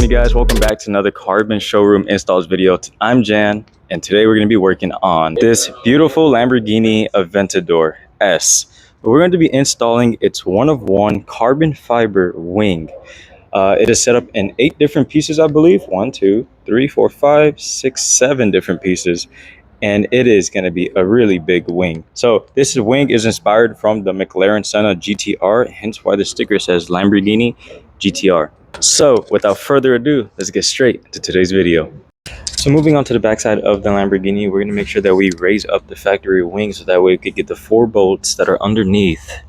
morning, guys. Welcome back to another carbon showroom installs video. I'm Jan, and today we're going to be working on this beautiful Lamborghini Aventador S. We're going to be installing its one-of-one carbon fiber wing. It is set up in 8 different pieces, I believe. 1, 2, 3, 4, 5, 6, 7 different pieces. And it is going to be a really big wing. So this wing is inspired from the McLaren Senna GTR, hence why the sticker says Lamborghini GTR. So without further ado, let's get straight into today's video. So moving on to the backside of the Lamborghini, we're going to make sure that we raise up the factory wing so that way we could get the 4 bolts that are underneath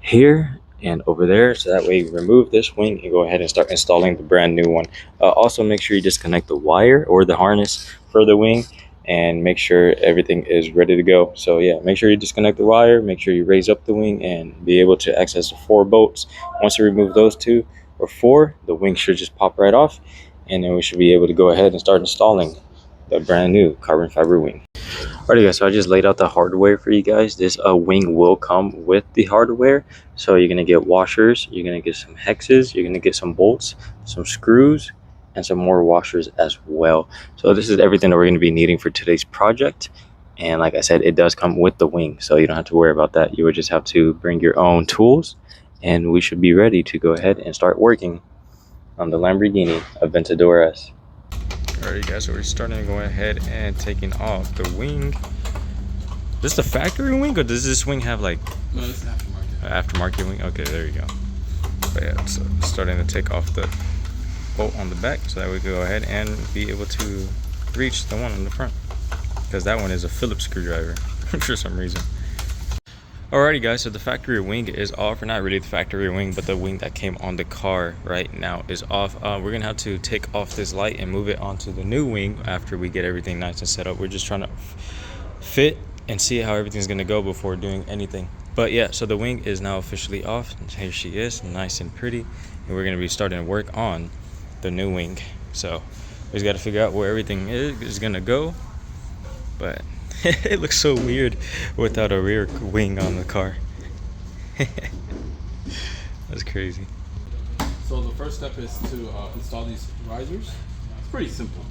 here and over there, so that way we remove this wing and go ahead and start installing the brand new one. Also make sure you disconnect the wire or the harness for the wing and make sure everything is ready to go. So yeah, make sure you disconnect the wire, make sure you raise up the wing and be able to access the 4 bolts. Once you remove those 2 or 4, the wing should just pop right off, and then we should be able to go ahead and start installing the brand new carbon fiber wing. Alrighty guys, so I just laid out the hardware for you guys. This wing will come with the hardware. So you're gonna get washers, you're gonna get some hexes, you're gonna get some bolts, some screws, and some more washers as well. So this is everything that we're going to be needing for today's project. And like I said, it does come with the wing, so you don't have to worry about that. You would just have to bring your own tools, and we should be ready to go ahead and start working on the Lamborghini Aventador S. Alright guys, so we're starting to go ahead and taking off the wing. Is this the factory wing, or does this wing have like... No, it's an aftermarket wing? Okay, there you go. But yeah, so starting to take off the bolt on the back so that we can go ahead and be able to reach the one on the front, because that one is a Phillips screwdriver for some reason. Alrighty guys, so the factory wing is off, or not really the factory wing, but the wing that came on the car right now is off. We're gonna have to take off this light and move it onto the new wing after we get everything nice and set up. We're just trying to fit and see how everything's gonna go before doing anything. But yeah, so the wing is now officially off. Here she is, nice and pretty, and we're gonna be starting to work on the new wing. So we just got to figure out where everything is gonna go, but it looks so weird without a rear wing on the car. That's crazy. So the first step is to install these risers. It's pretty simple.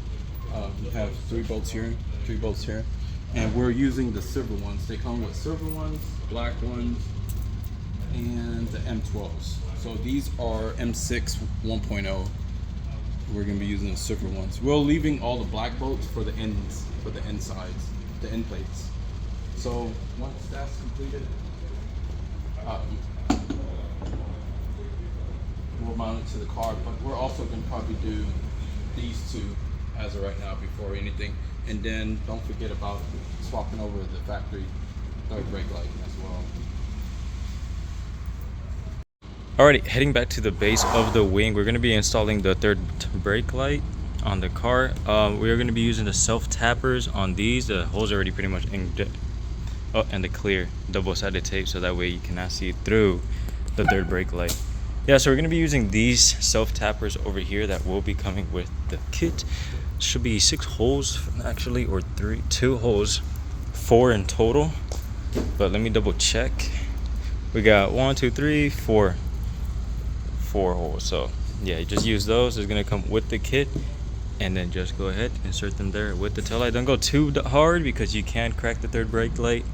You have 3 bolts here, 3 bolts here, and we're using the silver ones. They come with silver ones, black ones, and the M12s. So these are M6 1.0. We're going to be using the silver ones. We're leaving all the black bolts for the ends, for the end sides, the end plates. So once that's completed, we'll mount it to the car. But we're also going to probably do these 2 as of right now before anything. And then don't forget about swapping over the factory third brake light as well. Alrighty, heading back to the base of the wing, we're going to be installing the third brake light on the car. We are going to be using the self tappers on these. The holes are already pretty much inked. Oh, and the clear double-sided tape, so that way you cannot see through the third brake light. Yeah, so we're going to be using these self tappers over here that will be coming with the kit. Should be 6 holes actually, or 2 holes, 4 in total. But let me double check. We got 1, 2, 3, 4 holes. So yeah, you just use those. It's gonna come with the kit, and then just go ahead, insert them there with the tail light. Don't go too hard because you can crack the third brake light,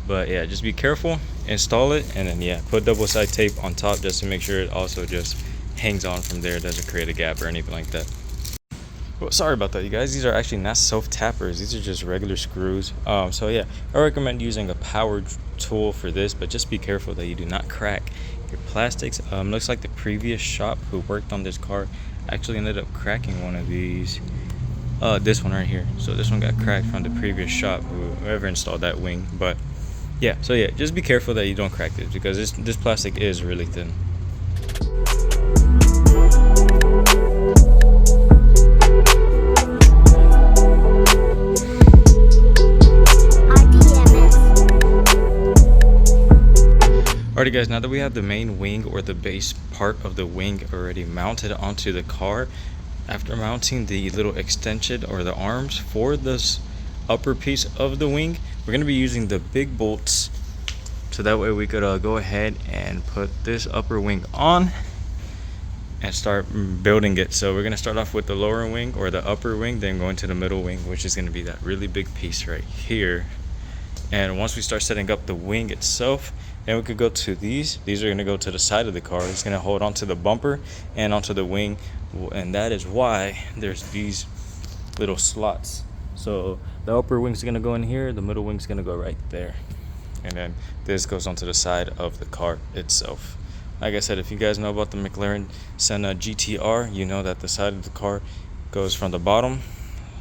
but yeah, just be careful, install it, and then yeah, put double side tape on top just to make sure it also just hangs on from there. It doesn't create a gap or anything like that. Well, sorry about that, you guys. These are actually not self tappers, these are just regular screws. So yeah, I recommend using a power tool for this, but just be careful that you do not crack your plastics. Looks like the previous shop who worked on this car actually ended up cracking one of these. This one right here. So this one got cracked from the previous shop, whoever installed that wing. But yeah, so yeah, just be careful that you don't crack this, because this plastic is really thin. Alrighty guys, now that we have the main wing, or the base part of the wing, already mounted onto the car, after mounting the little extension or the arms for this upper piece of the wing, we're going to be using the big bolts, so that way we could go ahead and put this upper wing on, and start building it. So we're gonna start off with the lower wing or the upper wing, then go into the middle wing, which is gonna be that really big piece right here. And once we start setting up the wing itself, then we could go to these are going to go to the side of the car. It's going to hold onto the bumper and onto the wing, and that is why there's these little slots. So the upper wing's going to go in here, the middle wing's going to go right there, and then this goes onto the side of the car itself. Like I said, if you guys know about the McLaren Senna GTR, you know that the side of the car goes from the bottom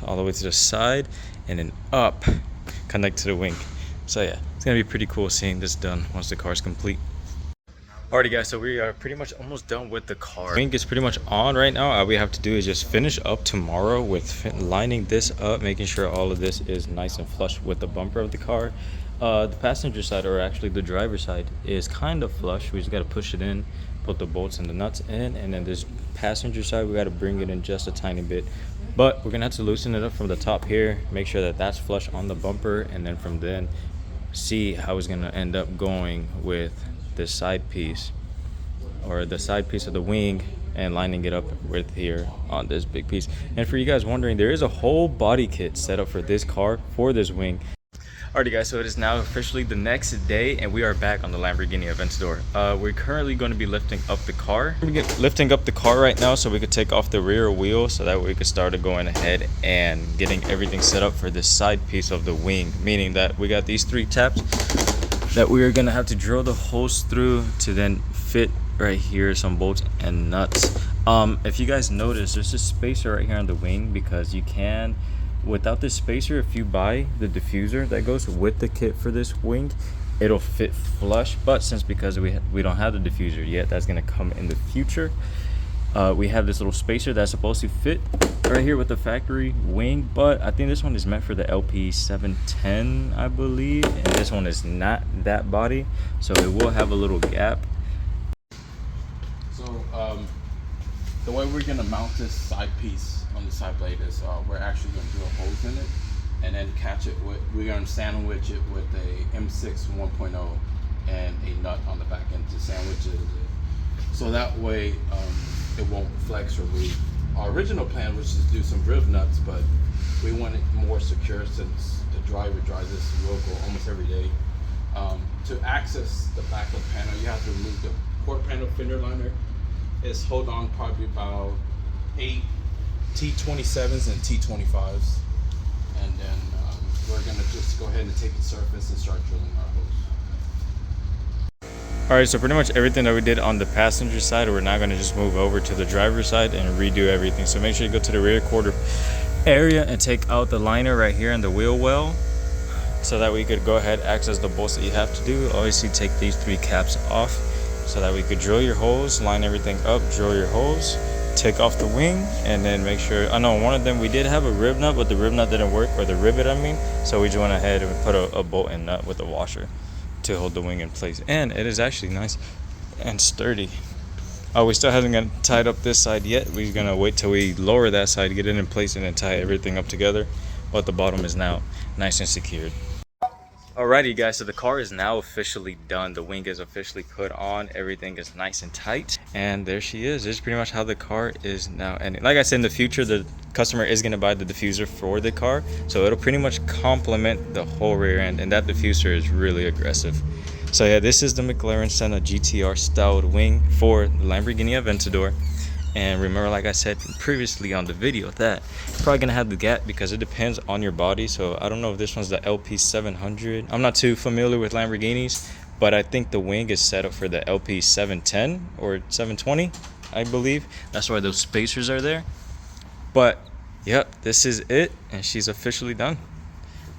all the way to the side and then up, connect to the wing. So yeah, it's gonna be pretty cool seeing this done once the car is complete. Alrighty guys, so we are pretty much almost done with the car. Wing is pretty much on right now. All we have to do is just finish up tomorrow with lining this up, making sure all of this is nice and flush with the bumper of the car. The passenger side, or actually the driver's side, is kind of flush. We just gotta push it in, put the bolts and the nuts in, and then this passenger side, we gotta bring it in just a tiny bit. But we're gonna have to loosen it up from the top here, make sure that that's flush on the bumper, and then from then see how it's gonna end up going with this side piece, or the side piece of the wing, and lining it up with here on this big piece. And for you guys wondering, there is a whole body kit set up for this car, for this wing. Alrighty guys, so it is now officially the next day and we are back on the Lamborghini Aventador. We're currently going to be lifting up the car. We're lifting up the car right now so we could take off the rear wheel, so that way we could start going ahead and getting everything set up for this side piece of the wing. Meaning that we got these 3 tabs that we are going to have to drill the holes through to then fit right here some bolts and nuts. If you guys notice, there's a spacer right here on the wing, because you can, without this spacer, if you buy the diffuser that goes with the kit for this wing, it'll fit flush. But because we don't have the diffuser yet, that's going to come in the future. We have this little spacer that's supposed to fit right here with the factory wing, but I think this one is meant for the LP710, I believe, and this one is not that body, so it will have a little gap. So the way we're gonna mount this side piece on the side blade is we're actually gonna drill holes in it and then catch it with, we're gonna sandwich it with a M6 1.0 and a nut on the back end to sandwich it, so that way it won't flex or move. Our original plan was to do some rib nuts, but we want it more secure since the driver drives this vehicle almost every day. To access the back of the panel, you have to remove the quarter panel fender liner. It's hold on probably about 8 T27s and T25s, and then we're gonna just go ahead and take the surface and start drilling our holes. Alright, so pretty much everything that we did on the passenger side, we're now going to just move over to the driver's side and redo everything. So make sure you go to the rear quarter area and take out the liner right here in the wheel well, so that we could go ahead and access the bolts that you have to do. Obviously take these 3 caps off so that we could drill your holes, line everything up, drill your holes, take off the wing, and then make sure, I know one of them we did have a rib nut, but the rib nut didn't work, or the rivet I mean, so we just went ahead and put a bolt and nut with a washer to hold the wing in place, and it is actually nice and sturdy. We still haven't got tied up this side yet. We're gonna wait till we lower that side, get it in place, and then tie everything up together, but the bottom is now nice and secured. Alrighty guys, so the car is now officially done. The wing is officially put on, everything is nice and tight, and there she is. This is pretty much how the car is now. And like I said, in the future the customer is going to buy the diffuser for the car, so it'll pretty much complement the whole rear end, and that diffuser is really aggressive. So yeah, this is the McLaren Senna GTR styled wing for the Lamborghini Aventador. And remember, like I said previously on the video, that you're probably gonna have the gap because it depends on your body. So I don't know if this one's the LP700. I'm not too familiar with Lamborghinis, but I think the wing is set up for the LP710 or 720, I believe. That's why those spacers are there. But yep, this is it, and she's officially done.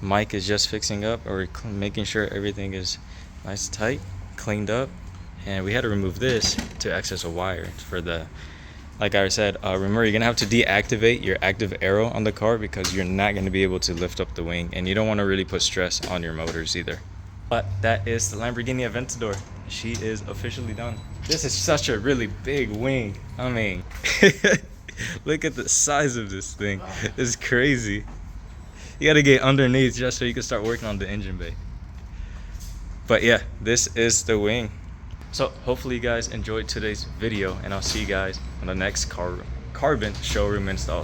Mike is just fixing up, or making sure everything is nice and tight, cleaned up, and we had to remove this to access a wire for the, like I said, remember, you're gonna have to deactivate your active arrow on the car because you're not gonna be able to lift up the wing, and you don't want to really put stress on your motors either. But that is the Lamborghini Aventador. She is officially done. This is such a really big wing. I mean, look at the size of this thing. It's crazy. You gotta get underneath just so you can start working on the engine bay. But yeah, this is the wing. So hopefully you guys enjoyed today's video, and I'll see you guys on the next carbon showroom install.